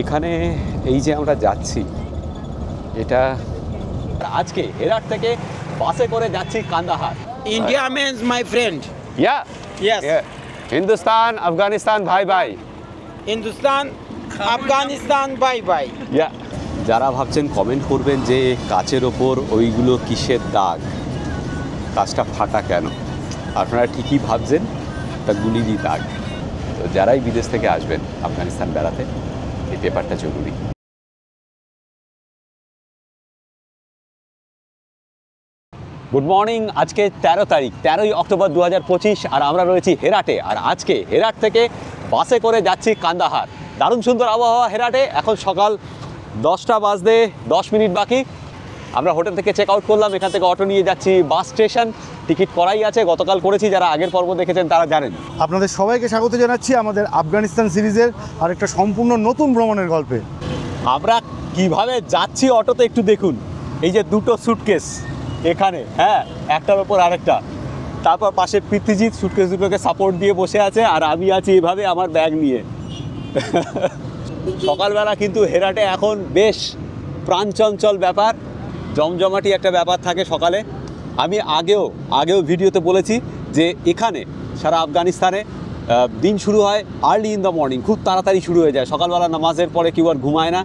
এখানে এই যে আমরা যাচ্ছি, এটা আজকে হেরাট থেকে বাসে করে যাচ্ছি Kandahar. India means my friend. Yes. Hindustan Afghanistan ভাই ভাই। Hindustan, Afghanistan, bye bye. যারা ভাবছেন কমেন্ট করবেন যে কাচের ওপর ওইগুলো কিসের দাগ, কাচটা ফাটা কেন, আপনারা ঠিকই ভাবছেন, তা গুলিরই দাগ। তো যারাই বিদেশ থেকে আসবেন আফগানিস্তান বেড়াতে, এই পেপারটা জরুরি। Good morning. আজকে 13 তারিখ, 13ই অক্টোবর 2025, আর আমরা রয়েছি হেরাটে। আর আজকে হেরাট থেকে বাসে করে যাচ্ছি কান্দাহার। দারুণ সুন্দর আবহাওয়া হেরাটে। এখন সকাল 10টা বাজতে 10 মিনিট বাকি। আমরা হোটেল থেকে চেক আউট করলাম, এখান থেকে অটো নিয়ে যাচ্ছি বাস স্টেশন। টিকিট করাই আছে, গতকাল করেছি, যারা আগের পর্ব দেখেছেন তারা জানেন। আপনাদের সবাইকে স্বাগত জানাচ্ছি আমাদের আফগানিস্তান সিরিজের আরেকটা সম্পূর্ণ নতুন ভ্রমণের গল্পে। আমরা কিভাবে যাচ্ছি অটোতে একটু দেখুন। এই যে দুটো সুটকেস এখানে, হ্যাঁ, একটার ওপর আরেকটা, তারপর পাশে পৃথ্বীজিৎ সুটকেস দুটোকে সাপোর্ট দিয়ে বসে আছে, আর আমি আছি এভাবে আমার ব্যাগ নিয়ে। সকালবেলা কিন্তু হেরাটে এখন বেশ প্রাণচঞ্চল ব্যাপার, জমজমাটি একটা ব্যাপার থাকে সকালে। আমি আগেও ভিডিওতে বলেছি যে এখানে সারা আফগানিস্তানে দিন শুরু হয় আর্লি ইন দ্য মর্নিং, খুব তাড়াতাড়ি শুরু হয়ে যায়। সকালবেলা নামাজের পরে কেউ আর ঘুমায় না,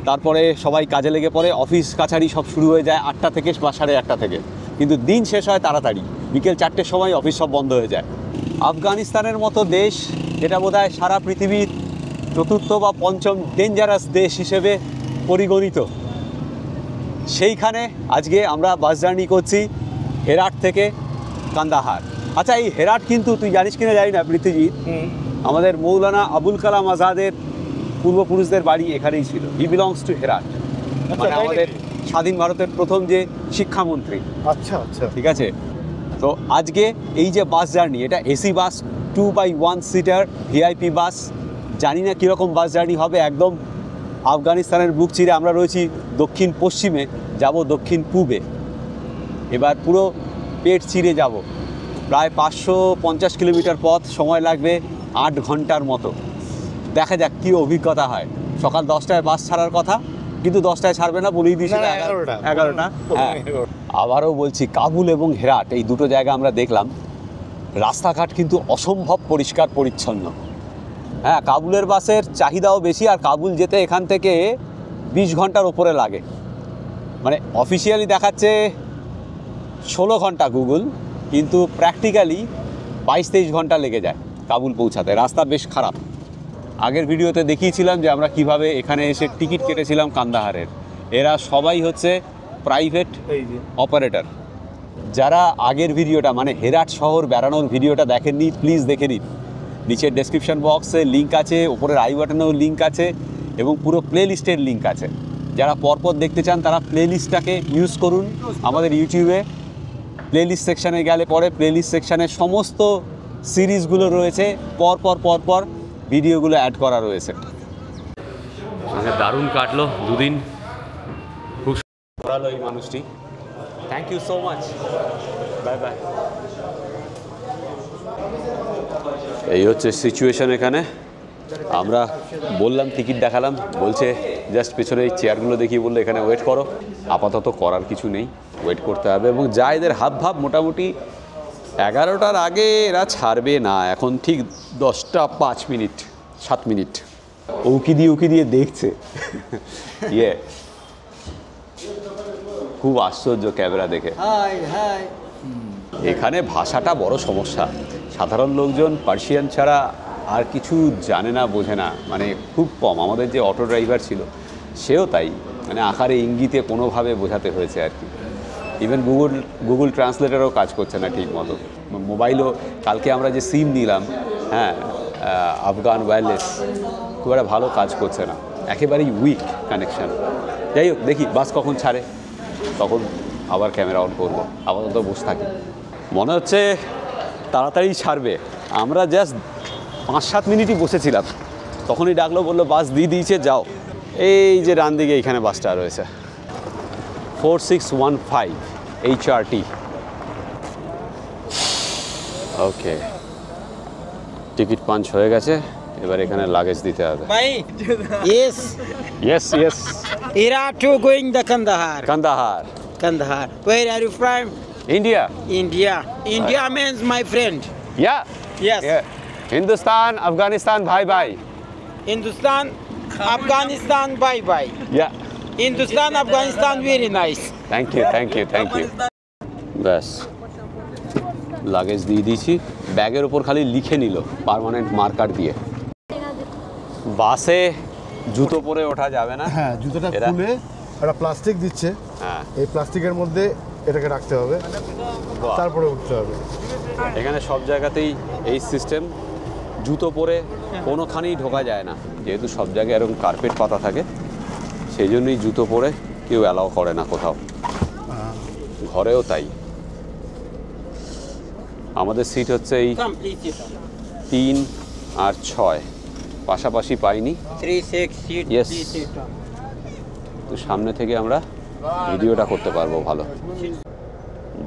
তারপরে সবাই কাজে লেগে পড়ে, অফিস কাছারি সব শুরু হয়ে যায় 8টা থেকে বা 1:30 থেকে, কিন্তু দিন শেষ হয় তাড়াতাড়ি, বিকেল 4টের সময় অফিস সব বন্ধ হয়ে যায়। আফগানিস্তানের মতো দেশ, যেটা বোধহয় সারা পৃথিবীর 4র্থ বা 5ম ডেঞ্জারাস দেশ হিসেবে পরিগণিত, সেইখানে আজকে আমরা বাস জার্নি করছি হেরাট থেকে কান্দাহার। আচ্ছা, এই হেরাট কিন্তু তুই জানিস কিনা জানি না পৃথ্বীজিৎ, আমাদের মৌলানা আবুল কালাম আজাদের পূর্বপুরুষদের বাড়ি এখানেই ছিল। হি বিলংস টু হেরাট, মানে আমাদের স্বাধীন ভারতের প্রথম যে শিক্ষামন্ত্রী। আচ্ছা আচ্ছা, ঠিক আছে। তো আজকে এই যে বাস জার্নি, এটা AC bus, 2x1 seater VIP bus. জানি না কীরকম বাস জার্নি হবে। একদম আফগানিস্তানের বুক চিরে আমরা রয়েছি দক্ষিণ পশ্চিমে, যাব দক্ষিণ পূবে। এবার পুরো পেট চিরে যাব, প্রায় 550 কিলোমিটার পথ, সময় লাগবে 8 ঘন্টার মতো। দেখা যাক কী অভিজ্ঞতা হয়। সকাল 10টায় বাস ছাড়ার কথা, কিন্তু 10টায় ছাড়বে না, বলেই দিয়েছি 11টা। হ্যাঁ, আবারও বলছি, কাবুল এবং হেরাট এই দুটো জায়গা আমরা দেখলাম। রাস্তাঘাট কিন্তু অসম্ভব পরিষ্কার পরিচ্ছন্ন। হ্যাঁ, কাবুলের বাসের চাহিদাও বেশি, আর কাবুল যেতে এখান থেকে 20 ঘন্টার ওপরে লাগে। মানে অফিসিয়ালি দেখাচ্ছে 16 ঘন্টা গুগল, কিন্তু প্র্যাকটিক্যালি 22-23 ঘন্টা লেগে যায় কাবুল পৌঁছাতে। রাস্তা বেশ খারাপ। আগের ভিডিওতে দেখিয়েছিলাম যে আমরা কিভাবে এখানে এসে টিকিট কেটেছিলাম কান্দাহারের। এরা সবাই হচ্ছে প্রাইভেট অপারেটর। যারা আগের ভিডিওটা, মানে হেরাট শহর বেড়ানোর ভিডিওটা দেখেননি, প্লিজ দেখে নিন। নিচের ডেসক্রিপশন বক্সে লিঙ্ক আছে, ওপরের আই বাটনেও লিঙ্ক আছে, এবং পুরো প্লে লিস্টের লিঙ্ক আছে। যারা পরপর দেখতে চান তারা প্লে লিস্টটাকে ইউজ করুন। আমাদের ইউটিউবে প্লে লিস্ট সেকশানে গেলে পরে প্লে লিস্ট সেকশানে সমস্ত সিরিজগুলো রয়েছে, পরপর ভিডিওগুলো অ্যাড করা রয়েছে। দারুণ কাটলো দুদিন, খুব ভালো এই মানুষটি। Thank you so much, bye bye. এই হচ্ছে সিচুয়েশন এখানে। আমরা বললাম টিকিট দেখালাম, বলছে জাস্ট পেছনে এই চেয়ারগুলো দেখিয়ে বললো এখানে ওয়েট করো। আপাতত করার কিছু নেই, ওয়েট করতে হবে। এবং যা এদের হাবভাব, মোটামুটি 11টার আগে এরা ছাড়বে না। এখন ঠিক 10টা 5 মিনিট 7 মিনিট উকি দিয়ে দেখছে। ইয়ে, খুব আশ্চর্য ক্যামেরা দেখে। এখানে ভাষাটা বড় সমস্যা। সাধারণ লোকজন পার্সিয়ান ছাড়া আর কিছু জানে না, বোঝে না, মানে খুব কম। আমাদের যে অটো ড্রাইভার ছিল সেও তাই, মানে আকারে ইঙ্গিতে কোনোভাবে বোঝাতে হয়েছে আর কি। ইভেন গুগল ট্রান্সলেটারও কাজ করছে না ঠিক মতো। মোবাইলও, কালকে আমরা যে সিম নিলাম, হ্যাঁ, আফগান ওয়্যারলেস, খুব একটা ভালো কাজ করছে না, একেবারেই উইক কানেকশান। যাই হোক, দেখি বাস কখন ছাড়ে, তখন আবার ক্যামেরা অন করবো। আপাতত বসে থাকি। মনে হচ্ছে তাড়াতাড়ি ছাড়বে। আমরা জাস্ট 5-7 মিনিটই বসেছিলাম, তখনই ডাকলো, বললো বাস দিয়ে দিয়েছে, যাও। এই যে ডান দিকে এইখানে বাসটা রয়েছে, 4615 HRT। ওকে, টিকিট পাঞ্চ হয়ে গেছে। এবার এখানে লাগেজ দিতে হবে। Bhai, yes. Yes yes. Era to going the Kandahar. Kandahar, Kandahar. Where are you from? India. India. India means my friend. Yeah Yes. Hindustan Afghanistan ভাই ভাই। Hindustan, Afghanistan, bye bye. Yeah Hindustan, Afghanistan, very nice. Thank you thank you thank you. ব্যাস luggage দিয়ে দিয়েছি, ব্যাগের উপর খালি লিখে নিল পার্মানেন্ট মার্কার দিয়ে। বাসে জুতো পরে ওঠা যাবে না। হ্যাঁ, জুতোটা এরা- খুলে একটা প্লাস্টিক দিচ্ছে, হ্যাঁ, এই প্লাস্টিকের মধ্যে এটাকে রাখতে হবে, বাহ। তারপরে উঠতে হবে। এখানে সব জায়গাতেই এই সিস্টেম, জুতো পরে কোনোখানেই ঢোকা যায় না, যেহেতু সব জায়গায় এরকম কার্পেট পাতা থাকে, সেই জন্যই জুতো পরে কেউ অ্যালাউ করে না কোথাও, ঘরেও তাই। আমাদের সিট হচ্ছে এই Come, please sit down. 3 আর 6, পাশাপাশি পাইনি, 3, 6 seat. Yes. Please sit down. তো সামনে থেকে আমরা ভিডিওটা করতে পারবো ভালো।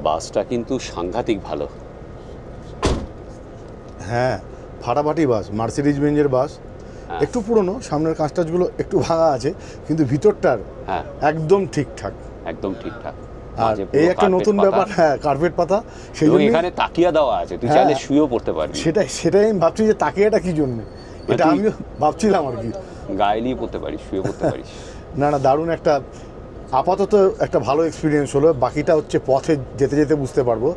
বাসটা কিন্তু সাংঘাতিক ভালো। হ্যাঁ, ফাটাফাটি বাস, মার্সিডিজ বেঞ্জের বাস। হ্যাঁ। একটু পুরনো, সামনের কাঁচটাচগুলো একটু ভাঙা আছে, কিন্তু ভিতরটার হ্যাঁ, একদম ঠিকঠাক। একদম ঠিকঠাক। আর মাঝে পুরো এই একটা carpet নতুন পাতা। ব্যাপার, হ্যাঁ, কার্পেট পাতা। সেই এবং জন্য এখানে তাকিয়া দেওয়া আছে, তুই হ্যাঁ। চাইলে শুয়েও পড়তে পারবি, সেটাই আমি ভাবছি যে তাকিয়াটা কি জন্য, এটা তুই- আমিও ভাবছিলাম আর কি। গায়ে নিয়ে পড়তে পারিস, শুয়ে পড়তে পারিস। না না, দারুণ একটা, আপাতত একটা ভালো এক্সপিরিয়েন্স হলো। বাকিটা হচ্ছে পথে যেতে যেতে বুঝতে পারবো।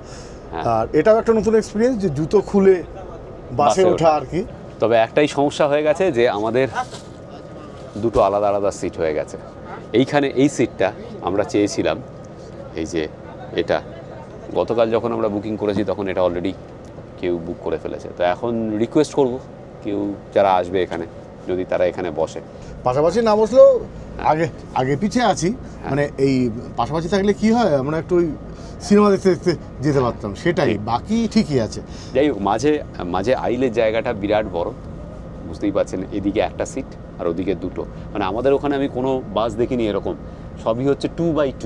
হ্যাঁ। আর এটাও একটা নতুন এক্সপিরিয়েন্স যে জুতো খুলে বাসে বাসে ওঠা ওঠা। আর কি। তবে একটাই সমস্যা হয়ে গেছে যে আমাদের দুটো আলাদা আলাদা সিট হয়ে গেছে। এইখানে এই সিটটা আমরা চেয়েছিলাম, এই যে এটা গতকাল যখন আমরা বুকিং করেছি তখন এটা অলরেডি কেউ বুক করে ফেলেছে। তো এখন রিকোয়েস্ট করব কেউ যারা আসবে এখানে, যদি তারা এখানে বসে। পাশাপাশি না বসলেও আগে আগে পিছিয়ে আছি, মানে এই পাশাপাশি থাকলে কি হয়, আমরা একটু ওই সিনেমা দেখতে দেখতে যেতে পারতাম, সেটাই। বাকি ঠিকই আছে। যাই হোক, মাঝে মাঝে আইলের জায়গাটা বিরাট বড়, বুঝতেই পারছেন, এদিকে একটা সিট আর ওদিকে দুটো। মানে আমাদের ওখানে আমি কোনো বাস দেখিনি এরকম, সবই হচ্ছে 2x2।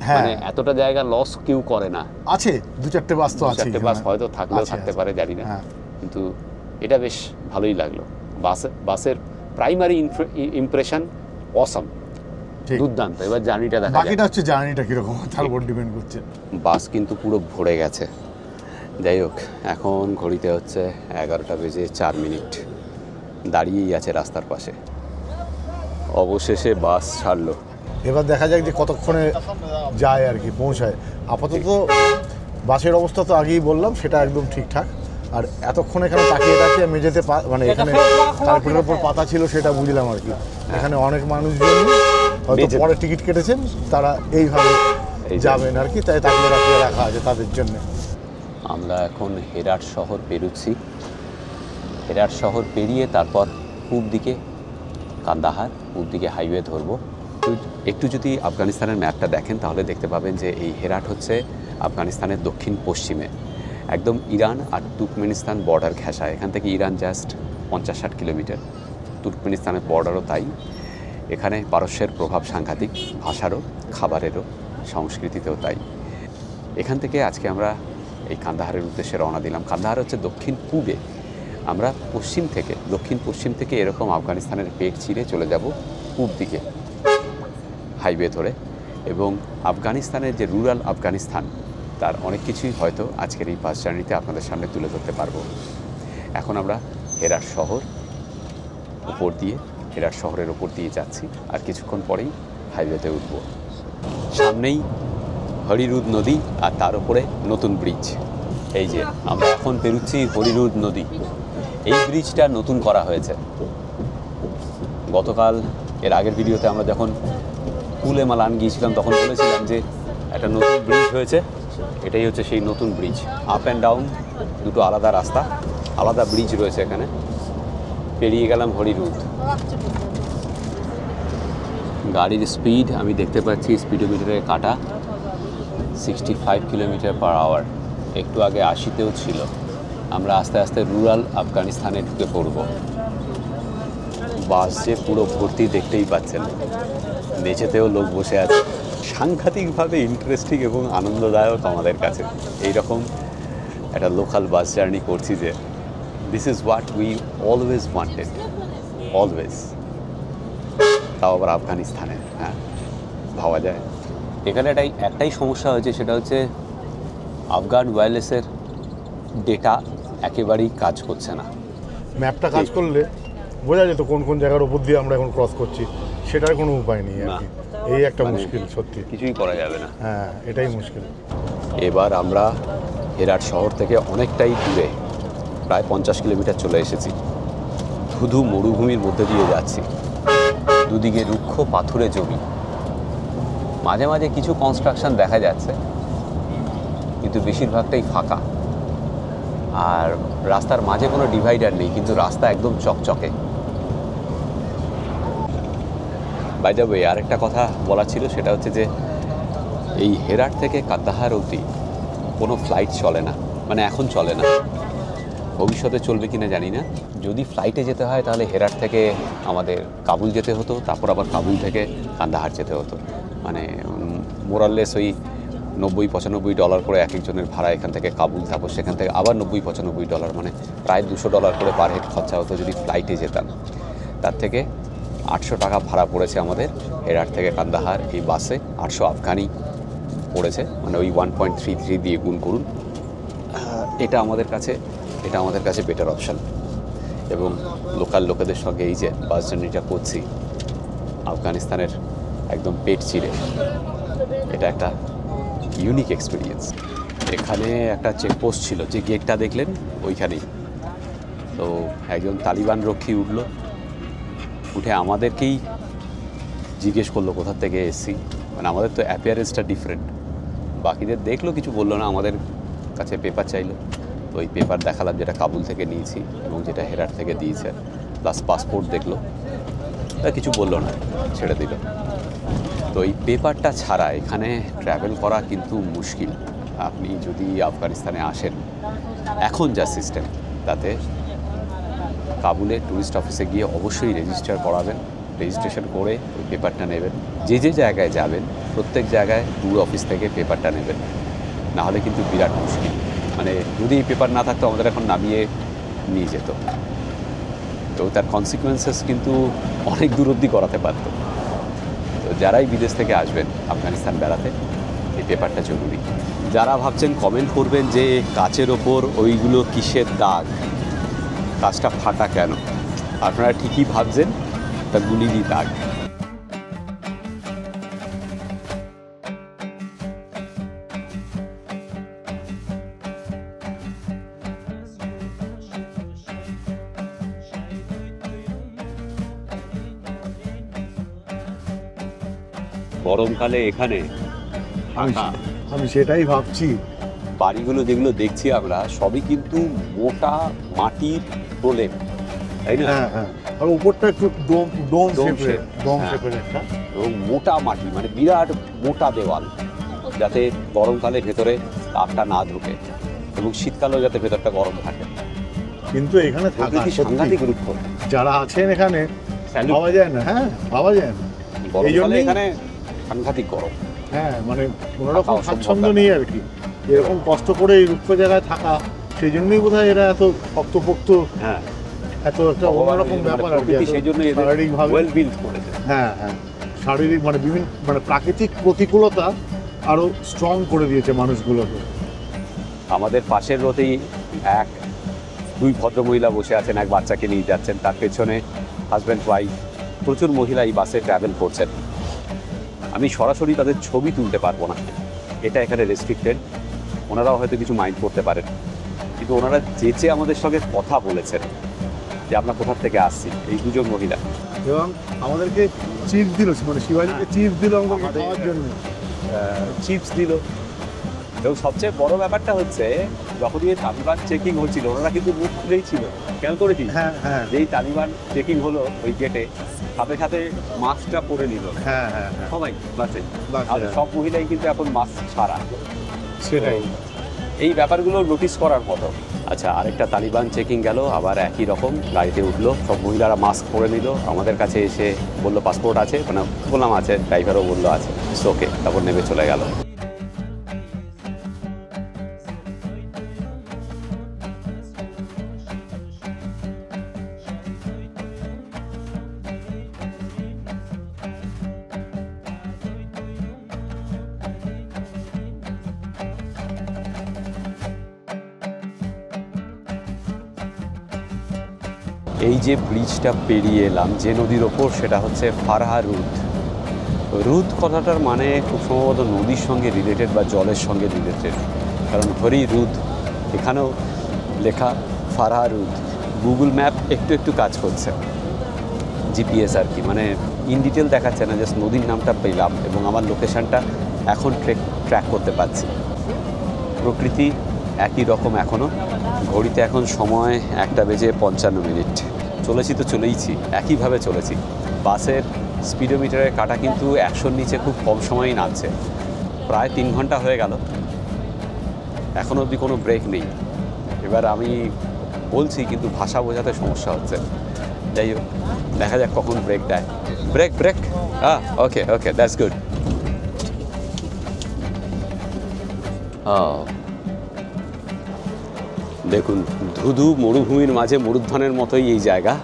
হ্যাঁ। মানে এতটা জায়গা লস কেউ করে না। আছে 2-4টে বাস তো আছে। 4টে বাস হয়তো থাকলেও থাকতে পারে, জানি না, কিন্তু এটা বেশ ভালোই লাগলো। বাসের প্রাইমারি ইমপ্রেশন অসাম, দুর্দান্ত। এবার জার্নিটা দেখা যাক। বাকিটা হচ্ছে জার্নিটা কিরকম, তার উপর ডিপেন্ড করছে। বাস কিন্তু পুরো ভরে গেছে। যাই হোক, এখন ঘড়িতে হচ্ছে 11:04, দাঁড়িয়েই আছে রাস্তার পাশে। অবশেষে বাস ছাড়লো। এবার দেখা যাক যে কতক্ষণে যায় আর কি, পৌঁছায়। আপাতত বাসের অবস্থা তো আগেই বললাম, সেটা একদম ঠিকঠাক। আর এতক্ষণ এখানে তাকিয়ে তাকিয়ে মেঝেতে মানে এখানে কার্পেটের উপর পাতা ছিল, সেটা বুঝলাম আর কি। এখানে অনেক মানুষজন হয়তো পরে টিকিট কেটেছেন, তারা এইভাবে যাবেন আর কি, তাই তাকিয়ে তাকিয়ে রাখা আছে তাদের জন্য। আমরা এখন হেরাট শহর পেরোচ্ছি। হেরাট শহর পেরিয়ে তারপর পূব দিকে কান্দাহার, পূব দিকে হাইওয়ে ধরবো। একটু যদি আফগানিস্তানের ম্যাপটা দেখেন তাহলে দেখতে পাবেন যে এই হেরাট হচ্ছে আফগানিস্তানের দক্ষিণ পশ্চিমে, একদম ইরান আর তুর্কমেনিস্তান বর্ডার ঘেঁষা। এখান থেকে ইরান জাস্ট 50-60 কিলোমিটার, তুর্কমেনিস্তানের বর্ডারও তাই। এখানে পারস্যের প্রভাব সাংঘাতিক, ভাষারও, খাবারেরও, সংস্কৃতিতেও তাই। এখান থেকে আজকে আমরা এই কান্দাহারের উদ্দেশ্যে রওনা দিলাম। কান্দাহার হচ্ছে দক্ষিণ পূবে, আমরা দক্ষিণ পশ্চিম থেকে এরকম আফগানিস্তানের পেট চিরে চলে যাব পূব দিকে হাইওয়ে ধরে, এবং আফগানিস্তানের যে রুরাল আফগানিস্তান তার অনেক কিছুই হয়তো আজকের এই বাস জার্নিতে আপনাদের সামনে তুলে ধরতে পারবো। এখন আমরা হেরাট শহরের ওপর দিয়ে যাচ্ছি, আর কিছুক্ষণ পরেই হাইওয়েতে উঠব। সামনেই হরিরুদ নদী, আর তার উপরে নতুন ব্রিজ। এই যে আমরা এখন পেরুচ্ছি হরিরুদ নদী। এই ব্রিজটা নতুন করা হয়েছে। গতকাল এর আগের ভিডিওতে আমরা যখন কুলে মালান গিয়েছিলাম তখন বলেছিলাম যে একটা নতুন ব্রিজ হয়েছে। এটাই হচ্ছে সেই নতুন ব্রিজ। আপ অ্যান্ড ডাউন দুটো আলাদা রাস্তা, আলাদা ব্রিজ রয়েছে এখানে। পেরিয়ে গেলাম হরিরুদ। গাড়ির স্পিড আমি দেখতে পাচ্ছি স্পিডোমিটারে কাটা 65 কিলোমিটার/আওয়ার। একটু আগে 80তেও ছিল। আমরা আস্তে আস্তে রুরাল আফগানিস্তানে ঢুকে পড়ব। বাস যে পুরো ভর্তি দেখতেই পাচ্ছেন, মেঝেতেও লোক বসে আছে। সাংঘাতিকভাবে ইন্টারেস্টিং এবং আনন্দদায়ক আমাদের কাছে। এইরকম একটা লোকাল বাস জার্নি করছি যে this is what we always wanted, always. তাও আবার আফগানিস্তানে, হ্যাঁ, ভাবা যায়। এখানে একটাই সমস্যা হয়েছে, সেটা হচ্ছে আফগান ওয়্যারলেসের ডেটা একেবারেই কাজ করছে না। ম্যাপটা কাজ করলে বোঝা যেত কোন কোন জায়গার উপর দিয়ে আমরা এখন ক্রস করছি, সেটার কোনো উপায় নেই আর কি। এই একটা মুশকিল, সত্যি কিছুই করা যাবে না। হ্যাঁ, এটাই মুশকিল। এবার আমরা হেরাট শহর থেকে অনেকটাই দূরে, প্রায় 50 কিলোমিটার চলে এসেছি। ধুধু মরুভূমির মধ্যে দিয়ে যাচ্ছি, দুদিকে রুক্ষ পাথুরে জমি, মাঝে মাঝে কিছু কনস্ট্রাকশন দেখা যাচ্ছে, কিন্তু বেশিরভাগটাই ফাঁকা। আর রাস্তার মাঝে কোনো ডিভাইডার নেই, কিন্তু রাস্তা একদম চকচকে। বাই দ্য ওয়ে, আরেকটা কথা বলা ছিল, সেটা হচ্ছে যে এই হেরাট থেকে কান্দাহার অবধি কোনো ফ্লাইট চলে না, মানে এখন চলে না। ভবিষ্যতে চলবে কিনা জানি না। যদি ফ্লাইটে যেতে হয় তাহলে হেরাট থেকে আমাদের কাবুল যেতে হতো, তারপর আবার কাবুল থেকে কান্দাহার যেতে হতো। মানে মোরাললেস ওই $90-95 করে এক একজনের ভাড়া এখান থেকে কাবুল, তারপর সেখান থেকে আবার $90-95, মানে প্রায় $200 করে পার হেড খরচা হতো যদি ফ্লাইটে যেতাম। তার থেকে $800 ভাড়া পড়েছে আমাদের হেরাট থেকে কান্দাহার এই বাসে। 800 আফগানি পড়েছে, মানে ওই 1.33 দিয়ে গুণ করুন। এটা আমাদের কাছে বেটার অপশান। এবং লোকাল লোকেদের সঙ্গে এই যে বাস জার্নিটা করছি আফগানিস্তানের একদম পেট চিরে, এটা একটা ইউনিক এক্সপিরিয়েন্স। এখানে একটা চেকপোস্ট ছিল, যে গেটটা দেখলেন ওইখানেই। তো একজন তালিবান রক্ষী উঠে আমাদেরকেই জিজ্ঞেস করলো কোথা থেকে এসেছি। মানে আমাদের তো অ্যাপিয়ারেন্সটা ডিফারেন্ট। বাকিদের দেখলো, কিছু বললো না, আমাদের কাছে পেপার চাইলো। তো ওই পেপার দেখালাম যেটা কাবুল থেকে নিয়েছি এবং যেটা হেরাট থেকে দিয়েছে, প্লাস পাসপোর্ট দেখলো। তা কিছু বললো না, ছেড়ে দিল। তো এই পেপারটা ছাড়া এখানে ট্রাভেল করা কিন্তু মুশকিল। আপনি যদি আফগানিস্তানে আসেন, এখন যা সিস্টেম, তাতে কাবুলে ট্যুরিস্ট অফিসে গিয়ে অবশ্যই রেজিস্টার করাবেন, রেজিস্ট্রেশন করে ওই পেপারটা নেবেন। যে যে জায়গায় যাবেন প্রত্যেক জায়গায় ট্যুর অফিস থেকে পেপারটা নেবেন, নাহলে কিন্তু বিরাট মুশকিল। মানে যদি এই পেপার না থাকতো আমাদের এখন নামিয়ে নিয়ে যেত, তো তার কনসিকুয়েন্সেস কিন্তু অনেক দূর অবধি করাতে পারত। তো যারাই বিদেশ থেকে আসবেন আফগানিস্তান বেড়াতে, এই পেপারটা জরুরি। যারা ভাবছেন কমেন্ট করবেন যে কাচের ওপর ওইগুলো কিসের দাগ, কাচটা ফাটা কেন, আপনারা ঠিকই ভাবছেন, তা গুলিরই দাগ। গরমকালে এখানে আমি সেটাই ভাবছি। বাড়িগুলো যেগুলো দেখছি আমরা, সবই কিন্তু মোটা মাটির প্রলেপ, তাই না? হ্যাঁ, হ্যাঁ। আর উপরটা একটু ডোম Dome শেপের, shape। শেপের একটা। এবং মোটা মাটি, মানে বিরাট মোটা দেওয়াল, যাতে গরমকালে ভেতরে তাপটা না ঢোকে এবং শীতকালেও যাতে ভেতরটা গরম থাকে। কিন্তু এখানে থাকা প্রকৃতি সাংঘাতিক রূপ, যারা আছেন এখানে Salute। ভাবা যায় না। হ্যাঁ, ভাবা যায় না। এই গরমকালে জন্যই এখানে সাংঘাতিক গরম। হ্যাঁ, মানে কোনোরকম থাকা অসম্ভব স্বাচ্ছন্দ্য ব্যাপার। নেই আর কি। এরকম কষ্ট করে এই রুক্ষ জায়গায় থাকা, সেই জন্যই বোধহয় এরা এত শক্তপোক্ত, হ্যাঁ, এত একটা অন্যরকম ব্যাপার আর কি। প্রকৃতি সেই জন্য শারীরিকভাবে ওয়েল বিল্ড করেছে। হ্যাঁ, হ্যাঁ, শারীরিক মানে বিভিন্ন মানে প্রাকৃতিক প্রতিকূলতা আরো স্ট্রং করে দিয়েছে মানুষগুলোকে। আমাদের পাশের রোতেই দুই ভদ্রমহিলা বসে আছেন, এক বাচ্চাকে নিয়ে যাচ্ছেন, তার পেছনে হাজব্যান্ড ওয়াইফ, প্রচুর মহিলা এই বাসে ট্রাভেল করছেন। আমি সরাসরি তাদের ছবি তুলতে পারবো না, এটা এখানে রেস্ট্রিক্টেড। ওনারাও হয়তো কিছু মাইন্ড করতে পারেন, কিন্তু ওনারা যেচে আমাদের সঙ্গে কথা বলেছেন যে আমরা কোথা থেকে আসছি, এই দুজন মহিলা। এবং আমাদেরকে চিপস দিল, মানে শিবাজিকে চিপস দিল আমাদের খাওয়ার জন্য। চিপস দিল। এবং সবচেয়ে বড় ব্যাপারটা হচ্ছে, যখনই তালিবান চেকিং হচ্ছিল, ওনারা কিন্তু মুখ খুলেই ছিল, খেয়াল করেছি। হ্যাঁ, হ্যাঁ, যেই তালিবান চেকিং হলো ওই গেটে, সাথে সাথে মাস্কটা পরে নিল হ্যাঁ, হ্যাঁ, হ্যাঁ, সবাই বাসে। বাসে, আর হ্যাঁ। সব মহিলাই কিন্তু এখন মাস্ক ছাড়া। সেটাই। এই ব্যাপারগুলো নোটিস করার মতো। আচ্ছা, আরেকটা তালিবান চেকিং গেল, আবার একই রকম গাড়িতে উঠলো, সব মহিলারা মাস্ক পরে নিল। আমাদের কাছে এসে বললো পাসপোর্ট আছে, মানে বললাম আছে, ড্রাইভারও বললো আছে, ওকে, তারপর নেমে চলে গেল। এই যে ব্রিজটা পেরিয়ে এলাম যে নদীর ওপর, সেটা হচ্ছে ফারহা রুদ। রুদ কথাটার মানে খুব সম্ভবত নদীর সঙ্গে রিলেটেড বা জলের সঙ্গে রিলেটেড, কারণ হরি রুদ, এখানেও লেখা ফারহা রুদ। গুগল ম্যাপ একটু একটু কাজ করছে, জিপিএস আর কি, মানে ইন ডিটেল দেখাচ্ছে না, জাস্ট নদীর নামটা পেলাম এবং আমার লোকেশানটা এখন ট্র্যাক করতে পারছি। প্রকৃতি একই রকম এখনও। ঘড়িতে এখন সময় 1:55। চলেছি তো চলেইছি, একইভাবে চলেছি। বাসের স্পিডোমিটারের কাঁটা কিন্তু 100-র নিচে খুব কম সময়ই নামছে। প্রায় 3 ঘন্টা হয়ে গেল, এখনও অবধি কোনো ব্রেক নেই। এবার আমি বলছি কিন্তু ভাষা বোঝাতে সমস্যা হচ্ছে। যাই হোক, দেখা যাক কখন ব্রেক দেয়। Break okay okay, that's good. দেখুন, ধুধু মরুভূমির মাঝে মরুদ্যানের মতোই এই জায়গা।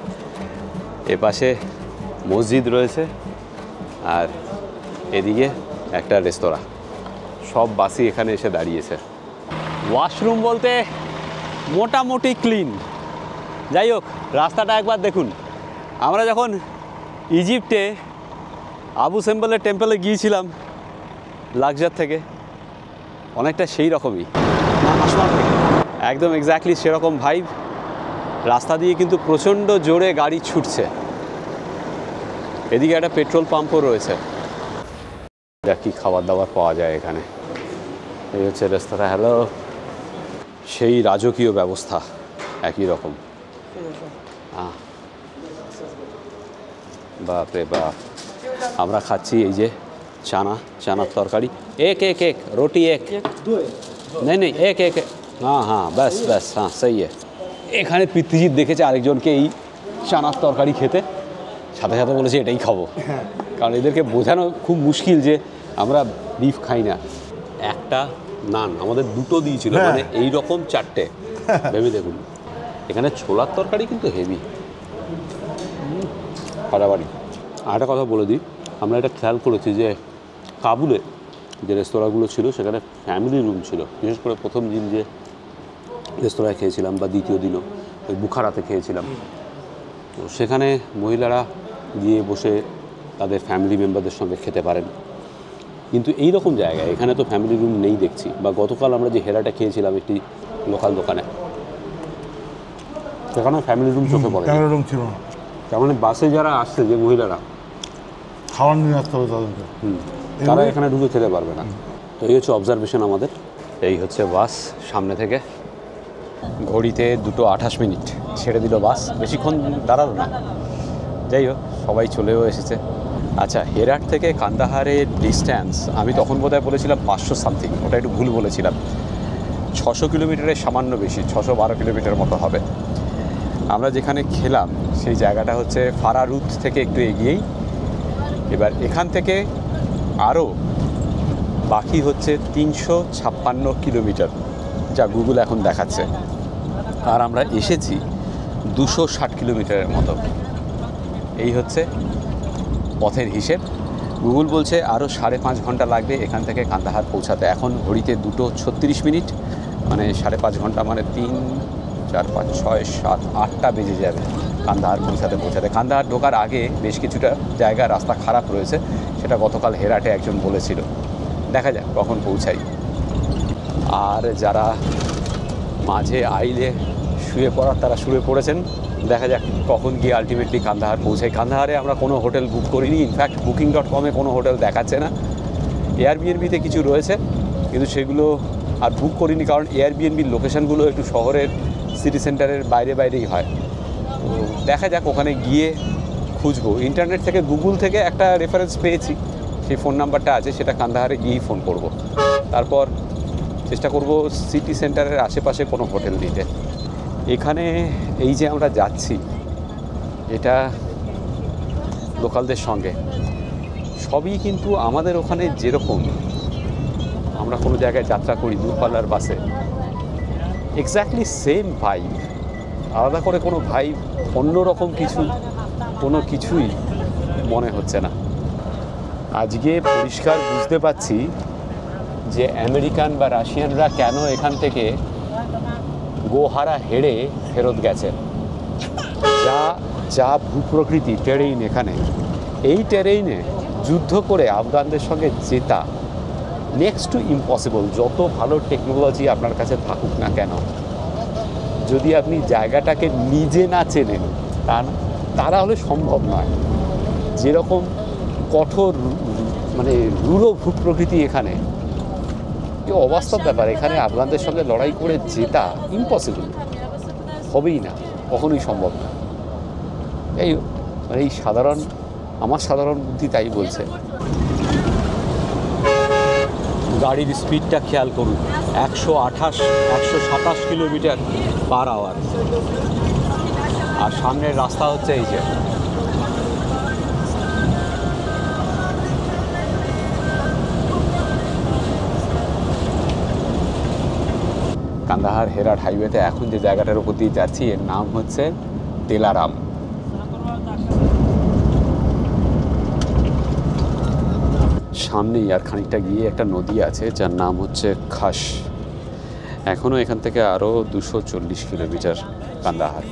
এপাশে মসজিদ রয়েছে আর এদিকে একটা রেস্তোরাঁ। সব বাসই এখানে এসে দাঁড়িয়েছে। ওয়াশরুম বলতে মোটামুটি ক্লিন। যাই হোক, রাস্তাটা একবার দেখুন। আমরা যখন ইজিপ্টে আবু সিম্বলের টেম্পলে গিয়েছিলাম লাকজার থেকে, অনেকটা সেই রকমই, একদম এক্স্যাক্টলি সেরকম ভাইব। রাস্তা দিয়ে কিন্তু প্রচণ্ড জোরে গাড়ি ছুটছে। এদিকে একটা পেট্রোল পাম্পও রয়েছে। দেখ কি খাবার দাবার পাওয়া যায় এখানে। এই হচ্ছে রেস্তোরাঁ। হ্যালো, সেই রাজকীয় ব্যবস্থা একই রকম। বাপ রে বাপ। আমরা খাচ্ছি এই যে চানার তরকারি। এক রুটি এক নেই এক হ্যাঁ ব্যাস হ্যাঁ সেই। এখানে পৃথ্বীজিৎ দেখেছে আরেকজনকে এই চানার তরকারি খেতে, সাথে সাথে বলেছে এটাই খাবো। কারণ এদেরকে বোঝানো খুব মুশকিল যে আমরা বিফ খাই না। একটা নান আমাদের দুটো দিয়েছিল, মানে এই রকম 4টে। ভেবে দেখুন, এখানে ছোলার তরকারি কিন্তু হেভি, ফাটাফাটি। আর একটা কথা বলে দিই, আমরা এটা খেয়াল করেছি যে কাবুলে যে রেস্তোরাঁগুলো ছিল সেখানে ফ্যামিলি রুম ছিল। বিশেষ করে প্রথম দিন যে রেস্তোরাঁয় খেয়েছিলাম বা দ্বিতীয় দিনও ওই বুখারাতে খেয়েছিলাম, তো সেখানে মহিলারা গিয়ে বসে তাদের ফ্যামিলি মেম্বারদের সঙ্গে খেতে পারেন। কিন্তু এই রকম জায়গায় এখানে তো ফ্যামিলি রুম নেই দেখছি। বা গতকাল আমরা যে হেরাটা খেয়েছিলাম একটি লোকাল দোকানে, সেখানে ফ্যামিলি রুম চোখে পড়ে, ফ্যামিলি রুম ছিল না। তার মানে বাসে যারা আসছে যে মহিলারা খাবার নিয়ে আসতে হবে তাদেরকে, তারা এখানে ঢুকে খেতে পারবে না। তো এই হচ্ছে অবজারভেশন আমাদের। এই হচ্ছে বাস সামনে থেকে। ঘড়িতে 2:28 ছেড়ে দিল বাস, বেশিক্ষণ দাঁড়ালো না। যাই হোক, সবাই চলেও এসেছে। আচ্ছা, হেরাট থেকে কান্দাহারের ডিস্ট্যান্স আমি তখন বোধহয় বলেছিলাম 500 সামথিং, ওটা একটু ভুল বলেছিলাম। 600 কিলোমিটারের সামান্য বেশি, 612 কিলোমিটার মতো হবে। আমরা যেখানে খেলাম সেই জায়গাটা হচ্ছে ফারহা রুদ থেকে একটু এগিয়েই। এবার এখান থেকে আরও বাকি হচ্ছে 356 কিলোমিটার, যা গুগল এখন দেখাচ্ছে। আর আমরা এসেছি 260 কিলোমিটারের মতো। এই হচ্ছে পথের হিসেব। গুগল বলছে আরও 5.5 ঘন্টা লাগবে এখান থেকে কান্দাহার পৌঁছাতে। এখন ঘড়িতে 2:36, মানে 5.5 ঘন্টা, মানে 3, 4, 5, 6, 7, 8টা বেজে যাবে কান্দাহার পৌঁছাতে। কান্দাহার ঢোকার আগে বেশ কিছুটা জায়গা রাস্তা খারাপ রয়েছে, সেটা গতকাল হেরাটে একজন বলেছিল। দেখা যাক কখন পৌঁছাই। আর যারা মাঝে আইলে শুয়ে পড়ার, তারা শুয়ে পড়েছেন। দেখা যাক কখন গিয়ে আলটিমেটলি কান্দাহার পৌঁছাই। কান্দাহারে আমরা কোনো হোটেল বুক করিনি। ইনফ্যাক্ট booking.com-এ কোনো হোটেল দেখাচ্ছে না। এয়ারবিএনবিতে কিছু রয়েছে, কিন্তু সেগুলো আর বুক করিনি, কারণ এয়ারবিএনবির লোকেশানগুলো একটু শহরের সিটি সেন্টারের বাইরেই হয়। তো দেখা যাক, ওখানে গিয়ে খুঁজবো। ইন্টারনেট থেকে, গুগল থেকে একটা রেফারেন্স পেয়েছি, সেই ফোন নাম্বারটা আছে, সেটা কান্দাহারে গিয়েই ফোন করব। তারপর চেষ্টা করব সিটি সেন্টারের আশেপাশে কোনো হোটেল দিতে। এখানে এই যে আমরা যাচ্ছি, এটা লোকালদের সঙ্গে সবই কিন্তু আমাদের ওখানে যেরকম আমরা কোনো জায়গায় যাত্রা করি দূরপাল্লার বাসে, এক্স্যাক্টলি সেম ভাইব। আলাদা করে কোনো ভাইব, অন্যরকম কোনো কিছুই মনে হচ্ছে না। আজকে পরিষ্কার বুঝতে পারছি যে আমেরিকান বা রাশিয়ানরা কেন এখান থেকে গোহারা হেরে ফেরত গেছে। যা যা ভূপ্রকৃতি টেরেইন এখানে, এই টেরেইনে যুদ্ধ করে আফগানদের সঙ্গে জেতা নেক্সট টু ইম্পসিবল। যত ভালো টেকনোলজি আপনার কাছে থাকুক না কেন, যদি আপনি জায়গাটাকে নিজে না চেনেন তারা হলে সম্ভব নয়। যেরকম কঠোর মানে রূঢ় ভূপ্রকৃতি এখানে, এ অবাস্তব ব্যাপার। এখানে আফগানদের সঙ্গে লড়াই করে জেতা ইম্পসিবল, হবেই না, কখনোই সম্ভব না। এই মানে এই আমার সাধারণ বুদ্ধি তাই বলছে। গাড়ির স্পিডটা খেয়াল করুন, 127 কিলোমিটার পার আওয়ার। আর সামনের রাস্তা হচ্ছে এই যে, কান্দাহার হেরাট হাইওয়েতে এখন যে জায়গাটার উপর দিয়ে যাচ্ছি এর নাম হচ্ছে তেলারাম। সামনেই আর খানিকটা গিয়ে একটা নদী আছে যার নাম হচ্ছে খাস। এখনও এখান থেকে আরও 240 কিলোমিটার কান্দাহার।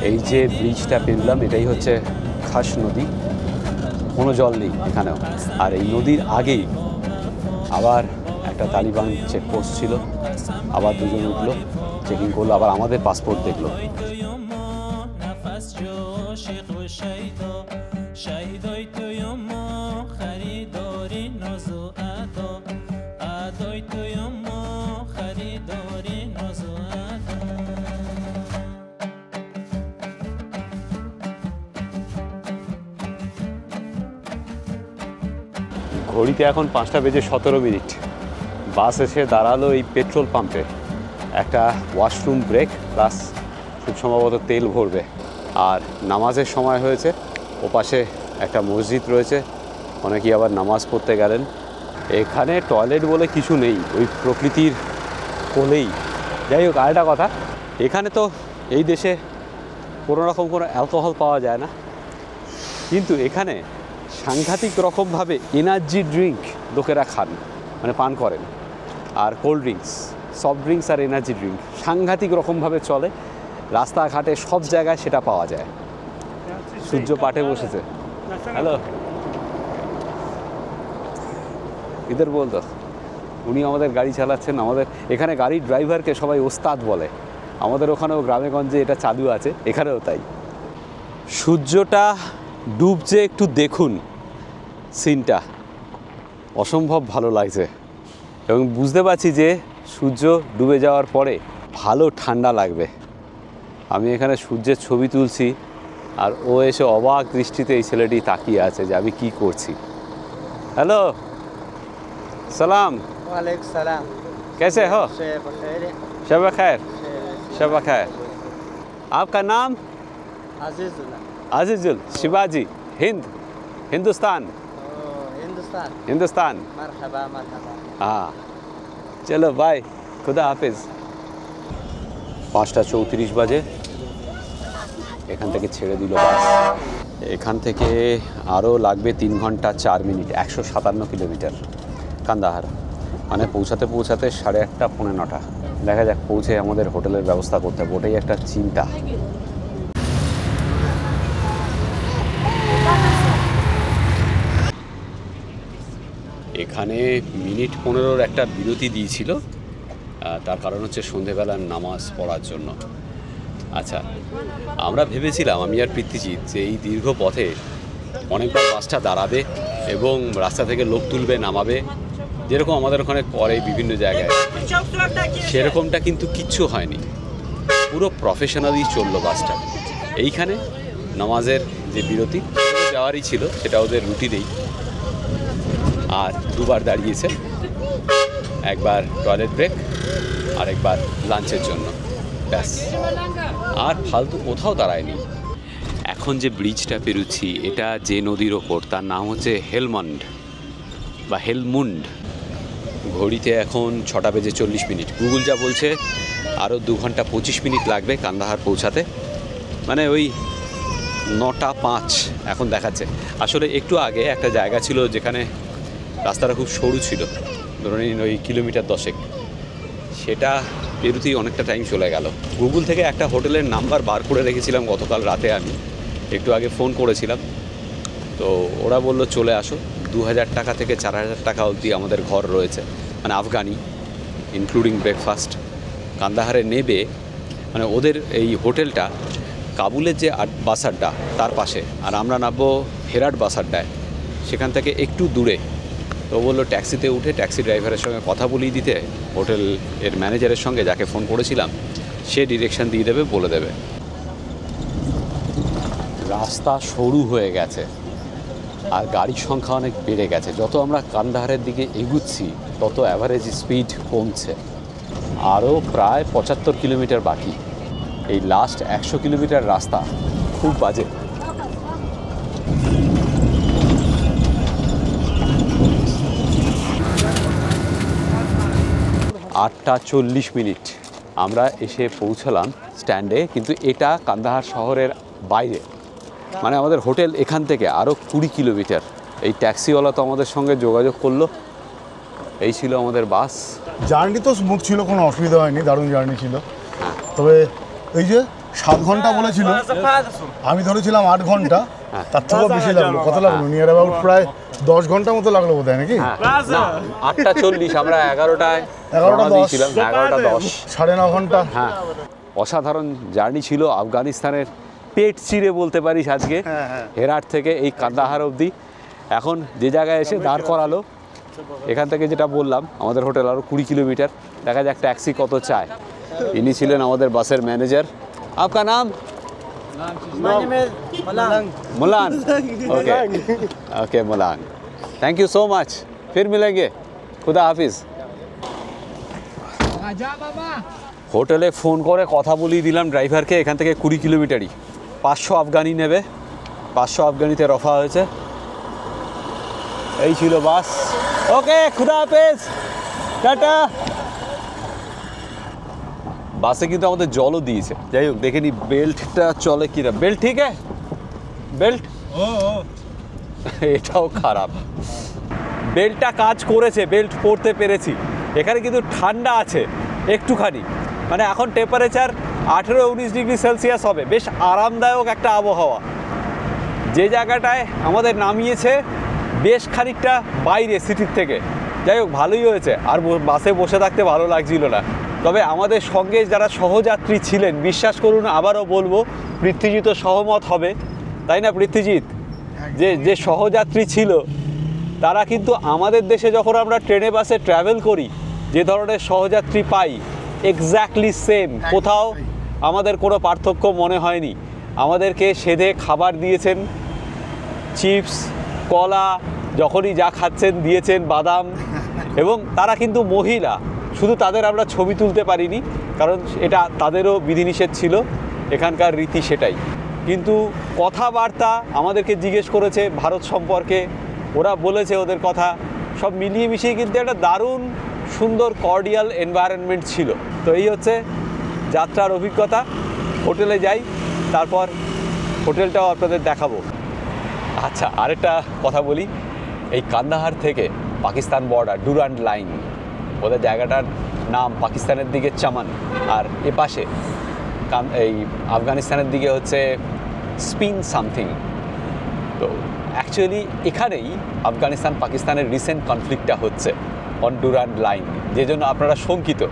এই যে ব্রিজটা পেরলাম এটাই হচ্ছে খাস নদী। কোনো জল নেই এখানেও। আর এই নদীর আগেই আবার একটা তালিবান চেকপোস্ট ছিল, আবার দুজন উঠলো, চেকিং করলো, আবার আমাদের পাসপোর্ট দেখলো। ঘড়িতে এখন 5:17। বাস এসে দাঁড়ালো এই পেট্রোল পাম্পে। একটা ওয়াশরুম ব্রেক প্লাস খুব সম্ভবত তেল ভরবে। আর নামাজের সময় হয়েছে, ওপাশে একটা মসজিদ রয়েছে, অনেকেই আবার নামাজ পড়তে গেলেন। এখানে টয়লেট বলে কিছু নেই, ওই প্রকৃতির কোলেই। যাই হোক, আরেকটা কথা, এখানে তো এই দেশে কোনো রকম কোনো অ্যালকোহল পাওয়া যায় না, কিন্তু এখানে সাংঘাতিক রকমভাবে এনার্জি ড্রিঙ্ক লোকেরা খান, মানে পান করেন। আর কোল্ড ড্রিঙ্কস, সফট ড্রিঙ্কস আর এনার্জি ড্রিঙ্ক সাংঘাতিক রকমভাবে চলে। রাস্তাঘাটে সব জায়গায় সেটা পাওয়া যায়। সূর্য পাটে বসেছে। হ্যালো, ইদার বলতো, উনি আমাদের গাড়ি চালাচ্ছেন। আমাদের এখানে গাড়ির ড্রাইভারকে সবাই ওস্তাদ বলে। আমাদের ওখানেও গ্রামে গঞ্জে এটা চালু আছে, এখানেও তাই। সূর্যটা ডুবছে, একটু দেখুন সিনটা, অসম্ভব ভালো লাগছে। এবং বুঝতে পারছি যে সূর্য ডুবে যাওয়ার পরে ভালো ঠান্ডা লাগবে। আমি এখানে সূর্যের ছবি তুলছি আর ও এসে অবাক দৃষ্টিতে এই ছেলেটি তাকিয়ে আছে যে আমি কী করছি। হ্যালো, সালাম। ওয়ালাইকুম সালাম। कैसे हो? शब खैर। शब खैर। आपका नाम? अजीजुल शिवाजी। हिंदुस्तान। हिंदुस्तान। मरहबा मरहबा। हाँ, चलो बाय, खुदा हाफिज। 5:34 বাজে এখান থেকে ছেড়ে দিল বাস। এখান থেকে আরও লাগবে 3 ঘন্টা 4 মিনিট, 157 কিলোমিটার কান্দাহার। মানে পৌঁছাতে 8:30 পৌনে 9টা। দেখা যাক, পৌঁছে আমাদের হোটেলের ব্যবস্থা করতে হবে, ওটাই একটা চিন্তা। এখানে মিনিট 15 একটা বিরতি দিয়েছিল, তার কারণ হচ্ছে সন্ধেবেলার নামাজ পড়ার জন্য। আচ্ছা, আমরা ভেবেছিলাম, আমি আর পৃথ্বীজিৎ, যে এই দীর্ঘ পথে অনেকবার বাসটা দাঁড়াবে এবং রাস্তা থেকে লোক তুলবে, নামাবে, যেরকম আমাদের ওখানে করে বিভিন্ন জায়গায়। সেরকমটা কিন্তু কিচ্ছু হয়নি, পুরো প্রফেশনালি চললো বাসটা। এইখানে নামাজের যে বিরতি যাওয়ারই ছিল, সেটা ওদের রুটিনেই। আর দুবার দাঁড়িয়েছে, একবার টয়লেট ব্রেক আর একবার লাঞ্চের জন্য, ব্যাস। আর ফালতু কোথাও দাঁড়ায়নি। এখন যে ব্রিজটা পেরুচ্ছি এটা যে নদীর ওপর, তার নাম হচ্ছে হেলমন্ড বা হেলমুন্ড। ঘড়িতে এখন 6:40। গুগল যা বলছে আরও 2 ঘন্টা 25 মিনিট লাগবে কান্দাহার পৌঁছাতে, মানে ওই 9:05 এখন দেখাচ্ছে। আসলে একটু আগে একটা জায়গা ছিল যেখানে রাস্তাটা খুব সরু ছিল, ধরে নিন ওই কিলোমিটার 10 সেটা পেরুতেই অনেকটা টাইম চলে গেল। গুগল থেকে একটা হোটেলের নাম্বার বার করে রেখেছিলাম গতকাল রাতে, আমি একটু আগে ফোন করেছিলাম, তো ওরা বলল চলে আসো, 2000 টাকা থেকে 4000 টাকা অবধি আমাদের ঘর রয়েছে, মানে আফগানি ইনক্লুডিং ব্রেকফাস্ট। কান্দাহারে নেবে মানে ওদের এই হোটেলটা কাবুলের যে বাসারডা তার পাশে, আর আমরা নামবো হেরাট বাসারডায়, সেখান থেকে একটু দূরে। তো বললো ট্যাক্সিতে উঠে ট্যাক্সি ড্রাইভারের সঙ্গে কথা বলিয়ে দিতে, হোটেল এর ম্যানেজারের সঙ্গে যাকে ফোন করেছিলাম সে ডিরেকশন দিয়ে দেবে, বলে দেবে। রাস্তা সরু হয়ে গেছে আর গাড়ির সংখ্যা অনেক বেড়ে গেছে। যত আমরা কান্দাহারের দিকে এগুচ্ছি তত অ্যাভারেজ স্পিড কমছে। আরও প্রায় 75 কিলোমিটার বাকি। এই লাস্ট 100 কিলোমিটার রাস্তা খুব বাজে। 8:40 আমরা এসে পৌঁছালাম স্ট্যান্ডে, কিন্তু এটা কান্দাহার শহরের বাইরে, মানে আমাদের হোটেল এখান থেকে আরও 20 কিলোমিটার। এই ট্যাক্সিওয়ালা তো আমাদের সঙ্গে যোগাযোগ করলো। এই ছিল আমাদের বাস। জার্নি তো স্মুথ ছিল, কোনো অসুবিধা হয়নি, দারুণ জার্নি ছিল। তবে এই যে 7 ঘন্টা বলেছিল, আমি ধরেছিলাম 8 ঘন্টা, তার থেকেও বেশি লাগলো। কত লাগলো? নিয়ার অ্যাবাউট প্রায় 10 ঘন্টার মতো লাগলো বোধ হয়, নাকি? 8:40, আমরা 11টায় 11:10 ছিলাম, 11:10, 9.5 ঘন্টা। হ্যাঁ, অসাধারণ জার্নি ছিল। আফগানিস্তানের পেট চিরে বলতে পারিস আজকে, হেরাট থেকে এই কান্দাহার অবধি। এখন যে জায়গায় এসে দাঁড় করালো, এখান থেকে যেটা বললাম আমাদের হোটেল আরও 20 কিলোমিটার। দেখা যাক ট্যাক্সি কত চায়। ইনি ছিলেন আমাদের বাসের ম্যানেজার। आपका नाम? Mulan. Okay okay Mulan, thank you so much, फिर मिलेंगे, खुदा हाफिज। হোটেলে ফোন করে কথা বলিয়ে দিলাম ড্রাইভারকে, এখান থেকে 20 কিলোমিটারই, 500 আফগানি নেবে। 500 আফগানিতে রফা হয়েছে। এই ছিল বাস। ওকে, খুদা হাফেজ, টাটা। বাসে কিন্তু আমাদের জলও দিয়েছে। যাই হোক, দেখে নি বেল্টটা চলে কিনা। বেল্ট ঠিক আছে? বেল্ট এটাও খারাপ। বেল্টটা কাজ করেছে, বেল্ট পরতে পেরেছি। এখানে কিন্তু ঠান্ডা আছে একটুখানি, মানে এখন টেম্পারেচার 18-19 ডিগ্রি সেলসিয়াস হবে। বেশ আরামদায়ক একটা আবহাওয়া। যে জায়গাটায় আমাদের নামিয়েছে বেশ খানিকটা বাইরে সিটির থেকে। যাই হোক, ভালোই হয়েছে। আর বাসে বসে থাকতে ভালো লাগছিল না। তবে আমাদের সঙ্গে যারা সহযাত্রী ছিলেন, বিশ্বাস করুন, আবারও বলবো, পৃথ্বীজিৎও সহমত হবে, তাই না পৃথ্বীজিৎ? যে সহযাত্রী ছিল তারা কিন্তু আমাদের দেশে যখন আমরা ট্রেনে বাসে ট্রাভেল করি যে ধরনের সহযাত্রী পাই, এক্স্যাক্টলি সেম। কোথাও আমাদের কোনো পার্থক্য মনে হয়নি। আমাদেরকে সেধে খাবার দিয়েছেন, চিপস, কলা, যখনই যা খাচ্ছেন দিয়েছেন, বাদাম। এবং তারা কিন্তু মহিলা, শুধু তাদের আমরা ছবি তুলতে পারিনি, কারণ এটা তাদেরও বিধিনিষেধ ছিল, এখানকার রীতি সেটাই। কিন্তু কথাবার্তা আমাদেরকে জিজ্ঞেস করেছে ভারত সম্পর্কে, ওরা বলেছে ওদের কথা, সব মিলিয়ে মিশিয়ে কিন্তু একটা দারুণ সুন্দর কর্ডিয়াল এনভায়রনমেন্ট ছিল। তো এই হচ্ছে যাত্রার অভিজ্ঞতা। হোটেলে যাই, তারপর হোটেলটাও আপনাদের দেখাবো। আচ্ছা, আরেকটা কথা বলি, এই কান্দাহার থেকে পাকিস্তান বর্ডার, ডুরান্ড লাইন, ওদের জায়গাটার নাম পাকিস্তানের দিকে চামান, আর এপাশে এই আফগানিস্তানের দিকে হচ্ছে স্পিন সামথিং। তো অ্যাকচুয়ালি এখানেই আফগানিস্তান পাকিস্তানের রিসেন্ট কনফ্লিক্টটা হচ্ছে অন ডুরান্ড লাইন, যে জন্য আপনারা শঙ্কিত।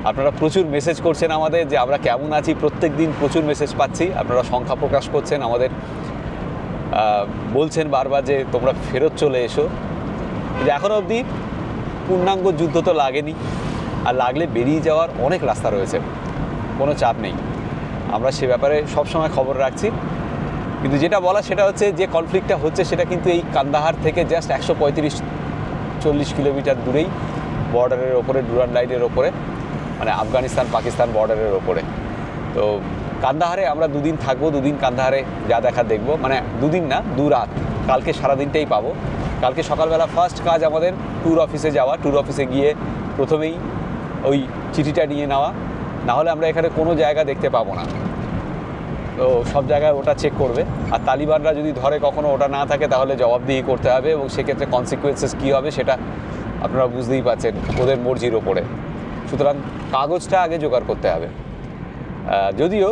আপনারা প্রচুর মেসেজ করছেন আমাদের যে আমরা কেমন আছি, প্রত্যেক দিন প্রচুর মেসেজ পাচ্ছি। আপনারা সংখ্যা প্রকাশ করছেন, আমাদের বলছেন বারবার যে তোমরা ফেরত চলে এসো। কিন্তু এখনও অবধি পূর্ণাঙ্গ যুদ্ধ তো লাগেনি, আর লাগলে বেরিয়ে যাওয়ার অনেক রাস্তা রয়েছে, কোনো চাপ নেই। আমরা সে ব্যাপারে সবসময় খবর রাখছি। কিন্তু যেটা বলা সেটা হচ্ছে যে কনফ্লিক্টটা হচ্ছে সেটা কিন্তু এই কান্দাহার থেকে জাস্ট 135-40 কিলোমিটার দূরেই, বর্ডারের ওপরে, ডুরান্ড লাইনের ওপরে, মানে আফগানিস্তান পাকিস্তান বর্ডারের ওপরে। তো কান্দাহারে আমরা 2 দিন থাকবো। 2 দিন কান্দাহারে যা দেখা দেখবো, মানে 2 দিন না, 2 রাত। কালকে সারাদিনটাই পাবো। কালকে সকালবেলা ফার্স্ট কাজ আমাদের ট্যুর অফিসে যাওয়া, ট্যুর অফিসে গিয়ে প্রথমেই ওই চিঠিটা নিয়ে নেওয়া, নাহলে আমরা এখানে কোনো জায়গা দেখতে পাবো না। তো সব জায়গায় ওটা চেক করবে, আর তালিবানরা যদি ধরে কখনো ওটা না থাকে তাহলে জবাবদিহি করতে হবে, এবং সেক্ষেত্রে কনসিকুয়েন্সেস কী হবে সেটা আপনারা বুঝতেই পারছেন, ওদের মর্জির ওপরে। সুতরাং কাগজটা আগে জোগাড় করতে হবে। যদিও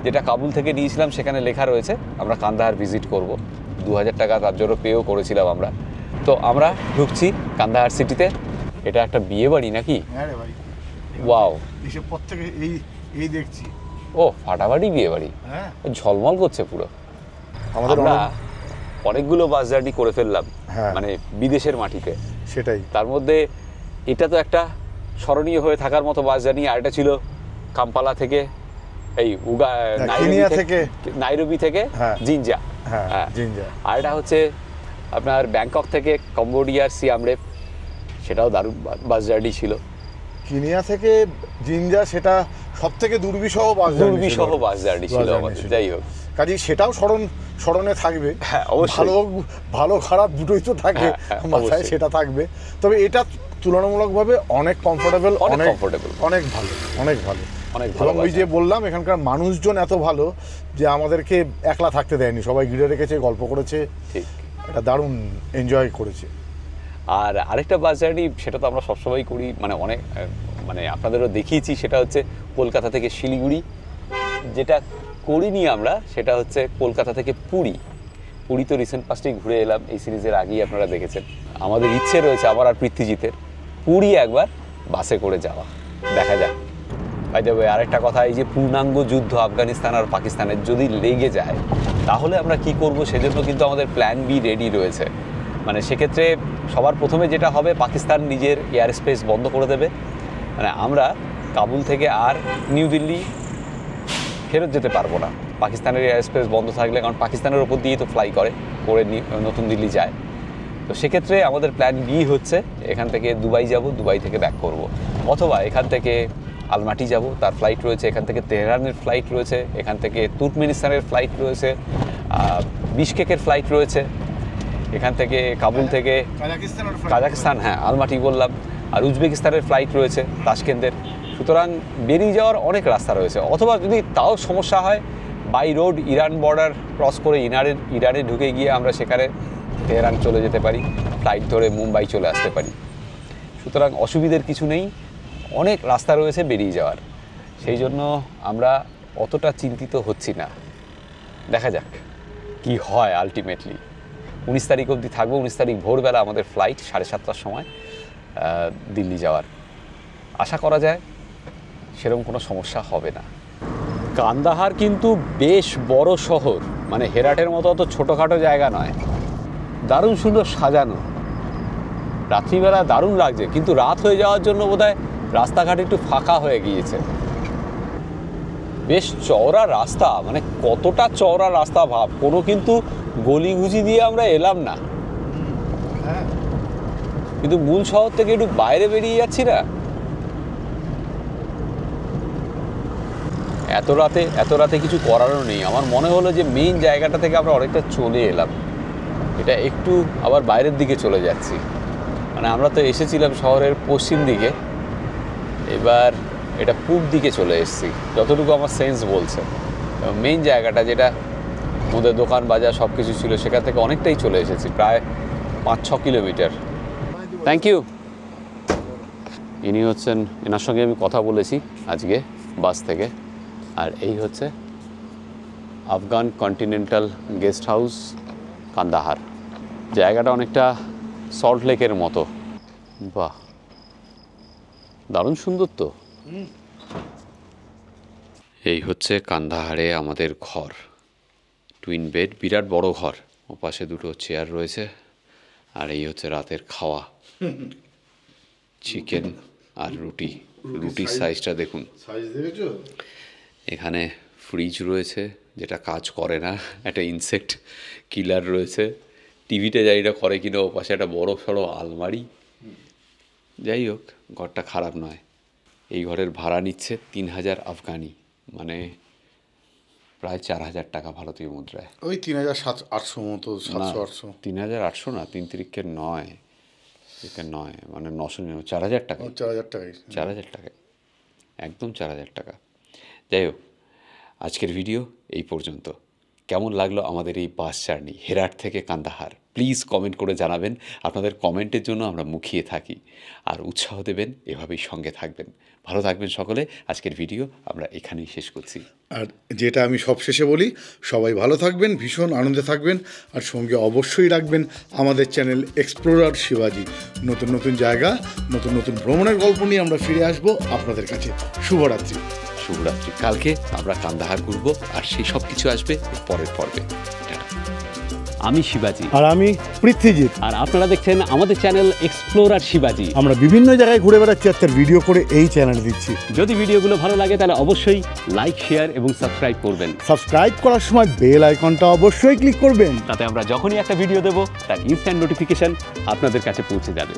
যেটা কাবুল থেকে নিয়েছিলাম সেখানে লেখা রয়েছে আমরা কান্দাহার ভিজিট করব, 2000 টাকা তার জন্য পেও করেছিলাম আমরা। তো আমরা ঢুকছি কান্দাহার সিটিতে। এটা একটা বিয়ে বাড়ি নাকি? হ্যাঁ রে ভাই, ওয়াও, এসব পর থেকে এই দেখছি। ও ফাটাফাটি বিয়ে বাড়ি, হ্যাঁ ঝলমল করছে পুরো। আমাদের আমরা অনেকগুলো বাস জার্নি করে ফেললাম, হ্যাঁ। মানে বিদেশের মাটিতে। সেটাই, তার মধ্যে এটা তো একটা স্মরণীয় হয়ে থাকার মতো বাস জার্নি। আর এটা ছিল কাম্পালা থেকে এই কেনিয়া থেকে নাইরোবি থেকে হ্যাঁ। জিনজা। হ্যাঁ হ্যাঁ। জিনজা। আর এটা হচ্ছে আপনার ব্যাংকক থেকে কম্বোডিয়ার সিয়াম রেপ, সেটাও দারুণ বাস জার্নি ছিল। কেনিয়া থেকে জিনজা সেটা সব থেকে দুর্বিষহ বাস জার্নি ছিল আমাদের। যাই হোক, কাজেই সেটাও স্মরণে থাকবে। হ্যাঁ, অবশ্যই। ভালো খারাপ দুটোই তো থাকে হ্যাঁ, মাথায়, অবশ্যই। সেটা থাকবে। তবে এটা তুলনামূলকভাবে অনেক কমফোর্টেবল, অনেক ভালো, অনেক ভালো। অনেক ভালো। এবং ওই যে বললাম এখানকার মানুষজন এত ভালো যে আমাদেরকে একলা থাকতে দেয়নি, সবাই ঘিরে রেখেছে, গল্প করেছে, ঠিক, এটা দারুণ এনজয় করেছে। আর আরেকটা বাস জার্নি, সেটা তো আমরা সবসময় করি, মানে আপনাদেরও দেখিয়েছি, সেটা হচ্ছে কলকাতা থেকে শিলিগুড়ি। যেটা করিনি আমরা সেটা হচ্ছে কলকাতা থেকে পুরী তো রিসেন্ট পাস্টেই ঘুরে এলাম, এই সিরিজের আগেই আপনারা দেখেছেন। আমাদের ইচ্ছে রয়েছে আবার আর পৃথ্বীজিতের পুরী একবার বাসে করে যাওয়া, দেখা যাক। বাই দ্য ওয়ে, আরেকটা কথা, এই যে পূর্ণাঙ্গ যুদ্ধ আফগানিস্তান আর পাকিস্তানের যদি লেগে যায় তাহলে আমরা কি করব, সেজন্য কিন্তু আমাদের প্ল্যান বি রেডি রয়েছে। মানে সেক্ষেত্রে সবার প্রথমে যেটা হবে, পাকিস্তান নিজের এয়ার স্পেস বন্ধ করে দেবে। মানে আমরা কাবুল থেকে আর নিউ দিল্লি ফেরত যেতে পারবো না পাকিস্তানের এয়ার স্পেস বন্ধ থাকলে, কারণ পাকিস্তানের ওপর দিয়ে তো ফ্লাই করে নতুন দিল্লি যায়। তো সেক্ষেত্রে আমাদের প্ল্যান বি হচ্ছে এখান থেকে দুবাই যাব, দুবাই থেকে ব্যাক করব, অথবা এখান থেকে আলমাটি যাব, তার ফ্লাইট রয়েছে, এখান থেকে তেহরানের ফ্লাইট রয়েছে, এখান থেকে তুর্কমেনিস্তানের ফ্লাইট রয়েছে, বিশকেকের ফ্লাইট রয়েছে, এখান থেকে কাবুল থেকে কাজাকিস্তান, হ্যাঁ আলমাটি বললাম, আর উজবেকিস্তানের ফ্লাইট রয়েছে তাশকেন্দের। সুতরাং বেরিয়ে যাওয়ার অনেক রাস্তা রয়েছে। অথবা যদি তাও সমস্যা হয়, by road Iran border cross করে ইরানে ঢুকে গিয়ে আমরা সেখানে তেহরান চলে যেতে পারি, ফ্লাইট ধরে মুম্বাই চলে আসতে পারি। সুতরাং অসুবিধার কিছু নেই, অনেক রাস্তা রয়েছে বেরিয়ে যাওয়ার। সেই জন্য আমরা অতটা চিন্তিত হচ্ছি না। দেখা যাক কি হয় আলটিমেটলি। 19 তারিখ অবধি থাকবো। 19 তারিখ ভোরবেলা আমাদের ফ্লাইট, 7:30টার সময় দিল্লি যাওয়ার। আশা করা যায় সেরকম কোনো সমস্যা হবে না। কান্দাহার কিন্তু বেশ বড় শহর, মানে হেরাটের মতো অত ছোটোখাটো জায়গা নয়। দারুণ সুন্দর সাজানো, রাত্রিবেলা দারুণ লাগছে, কিন্তু রাত হয়ে যাওয়ার জন্য বোধহয় রাস্তাঘাট একটু ফাঁকা হয়ে গিয়েছে। বেশ চওড়া রাস্তা, মানে কতটা চওড়া রাস্তা ভাব, কোনো কিন্তু গলিগুজি দিয়ে আমরা এলাম না, কিন্তু মূল শহর থেকে একটু বাইরে বেরিয়ে যাচ্ছি না। এত রাতে কিছু করারও নেই। আমার মনে হলো যে মেইন জায়গাটা থেকে আমরা অনেকটা চলে এলাম, এটা একটু আবার বাইরের দিকে চলে যাচ্ছি। মানে আমরা তো এসেছিলাম শহরের পশ্চিম দিকে, এবার এটা পূব দিকে চলে এসেছি যতটুকু আমার সেন্স বলছে। মেইন জায়গাটা যেটা আমাদের দোকান বাজার সব কিছু ছিল সেখান থেকে অনেকটাই চলে এসেছি, প্রায় 5-6 কিলোমিটার। Thank you. ইনি হচ্ছেন, এনার সঙ্গে আমি কথা বলেছি আজকে বাস থেকে। আর এই হচ্ছে Afghan continental guest house Kandahar. জায়গাটা অনেকটা সল্ট লেকের মতো। বাহ, দারুণ সুন্দর তো। এই হচ্ছে কান্দাহারে আমাদের ঘর, টুইন বেড, বিরাট বড় ঘর। ওপাশে দুটো চেয়ার রয়েছে। আর এই হচ্ছে রাতের খাওয়া, চিকেন আর রুটির সাইজটা দেখুন। এখানে ফ্রিজ রয়েছে যেটা কাজ করে না, একটা ইনসেক্ট কিলার রয়েছে। টিভিটা জানিটা করে কিনা, ওপাশে একটা বড় সড়ো আলমারি। যাই হোক, ঘরটা খারাপ নয়। এই ঘরের ভাড়া নিচ্ছে 3000 আফগানি, মানে প্রায় 4000 টাকা ভারতীয় মুদ্রায়। ওই 3700 মতো, 700-800। 3800 না, 3 তারিখে নয়, মানে 900, 4000 টাকা। 4000 টাকায়, 4000 টাকায়, একদম 4000 টাকা। যাই হোক, আজকের ভিডিও এই পর্যন্ত। কেমন লাগলো আমাদের এই বাস জার্নি হেরাট থেকে কান্দাহার? প্লিজ কমেন্ট করে জানাবেন। আপনাদের কমেন্টের জন্য আমরা মুখিয়ে থাকি। আর উৎসাহ দেবেন, এভাবেই সঙ্গে থাকবেন। ভালো থাকবেন সকলে। আজকের ভিডিও আমরা এখানেই শেষ করছি। আর যেটা আমি সবশেষে বলি, সবাই ভালো থাকবেন, ভীষণ আনন্দে থাকবেন, আর সঙ্গে অবশ্যই রাখবেন আমাদের চ্যানেল এক্সপ্লোরার শিবাজি। নতুন নতুন জায়গা, নতুন নতুন ভ্রমণের গল্প নিয়ে আমরা ফিরে আসবো আপনাদের কাছে। শুভরাত্রি। শুভরাত্রি। কালকে আমরা কান্দাহার ঘুরবো, আর সেই সব কিছু আসবে এর পরের পর্বে। টাটা। আমি শিবাজি, আর আমি পৃথ্বীজিৎ। আর আপনারা দেখছেন আমাদের চ্যানেল এক্সপ্লোরার শিবাজি। আমরা বিভিন্ন জায়গায় ঘুরে বেড়াচ্ছি, আর তার ভিডিও করে এই চ্যানেলে দিচ্ছি। যদি ভিডিওগুলো ভালো লাগে তাহলে অবশ্যই লাইক, শেয়ার এবং সাবস্ক্রাইব করবেন। সাবস্ক্রাইব করার সময় বেল আইকনটা অবশ্যই ক্লিক করবেন। তাতে আমরা যখনই একটা ভিডিও দেবো তার ইনস্ট্যান্ট নোটিফিকেশন আপনাদের কাছে পৌঁছে যাবে।